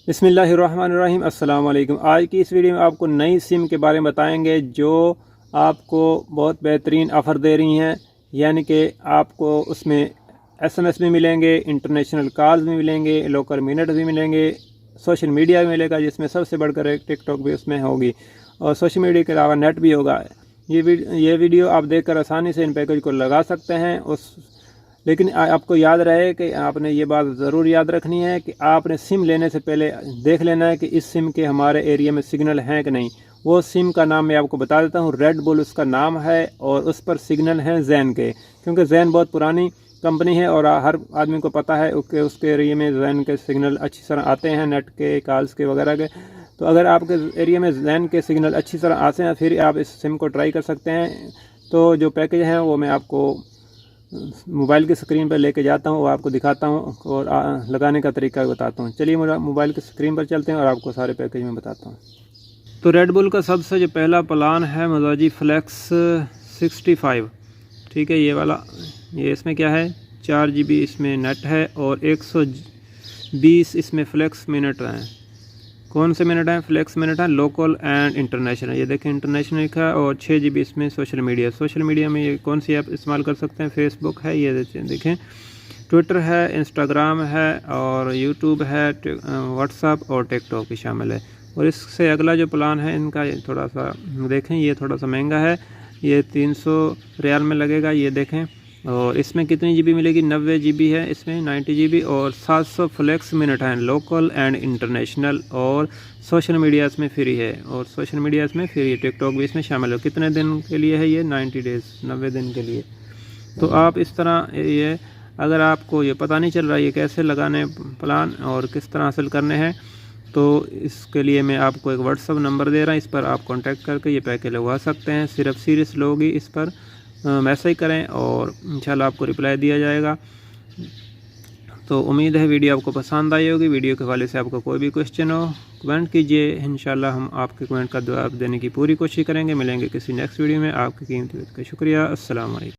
बिस्मिल्लाहिर्रहमानिर्रहीम अस्सलाम वालेकुम। आज की इस वीडियो में आपको नई सिम के बारे में बताएंगे जो आपको बहुत बेहतरीन ऑफ़र दे रही हैं। यानी कि आपको उसमें एसएमएस भी मिलेंगे, इंटरनेशनल कॉल्स भी मिलेंगे, लोकल मिनट भी मिलेंगे, सोशल मीडिया भी मिलेगा जिसमें सबसे बढ़कर एक टिकटॉक भी उसमें होगी और सोशल मीडिया के अलावा नेट भी होगा। ये वीडियो आप देखकर आसानी से इन पैकेज को लगा सकते हैं। लेकिन आपको याद रहे कि आपने ये बात ज़रूर याद रखनी है कि आपने सिम लेने से पहले देख लेना है कि इस सिम के हमारे एरिया में सिग्नल हैं कि नहीं। वो सिम का नाम मैं आपको बता देता हूँ, रेड बुल उसका नाम है और उस पर सिग्नल हैं जैन के, क्योंकि जैन बहुत पुरानी कंपनी है और हर आदमी को पता है कि उसके एरिया में जैन के सिग्नल अच्छी तरह आते हैं, नेट के, कॉल्स के वगैरह के। तो अगर आपके एरिया में जैन के सिग्नल अच्छी तरह आते हैं फिर आप इस सिम को ट्राई कर सकते हैं। तो जो पैकेज हैं वो मैं आपको मोबाइल की स्क्रीन पर लेके जाता हूँ और आपको दिखाता हूँ और लगाने का तरीका भी बताता हूँ। चलिए मोबाइल की स्क्रीन पर चलते हैं और आपको सारे पैकेज में बताता हूँ। तो रेड बुल का सबसे जो पहला प्लान है मजाजी फ्लेक्स 65, ठीक है, ये वाला। ये इसमें क्या है, 4 GB इसमें नेट है और 120 इसमें फ्लेक्स मिनट हैं। कौन से मिनट हैं? फ्लेक्स मिनट है, लोकल एंड इंटरनेशनल। ये देखें इंटरनेशनल लिखा है और 6 GB इसमें सोशल मीडिया में ये कौन सी ऐप इस्तेमाल कर सकते हैं? फेसबुक है, ये देखें, ट्विटर है, इंस्टाग्राम है और यूट्यूब है, व्हाट्सअप और टिकटॉक भी शामिल है। और इससे अगला जो प्लान है इनका थोड़ा सा देखें, ये थोड़ा सा महंगा है, ये 300 रियाल में लगेगा, ये देखें। और इसमें कितनी GB मिलेगी? 90 GB है इसमें, 90 GB और 700 फ्लेक्स मिनट हैं, लोकल एंड इंटरनेशनल। और सोशल मीडिया इसमें फ्री है और सोशल मीडिया इसमें फ्री है, टिकटॉक भी इसमें शामिल है। कितने दिन के लिए है ये? 90 डेज़, 90 दिन के लिए। तो आप इस तरह ये, अगर आपको ये पता नहीं चल रहा ये कैसे लगाने प्लान और किस तरह हासिल करने हैं, तो इसके लिए मैं आपको एक व्हाट्सअप नंबर दे रहा हूँ, इस पर आप कांटेक्ट करके ये पैकेज लगवा सकते हैं। सिर्फ सीरियस लोग ही इस पर मैसेज करें और इंशाल्लाह आपको रिप्लाई दिया जाएगा। तो उम्मीद है वीडियो आपको पसंद आई होगी। वीडियो के हवाले से आपका कोई भी क्वेश्चन हो कमेंट कीजिए, इंशाल्लाह हम आपके कमेंट का जवाब देने की पूरी कोशिश करेंगे। मिलेंगे किसी नेक्स्ट वीडियो में। आपकी कीमती वक्त का शुक्रिया। अस्सलाम वालेकुम।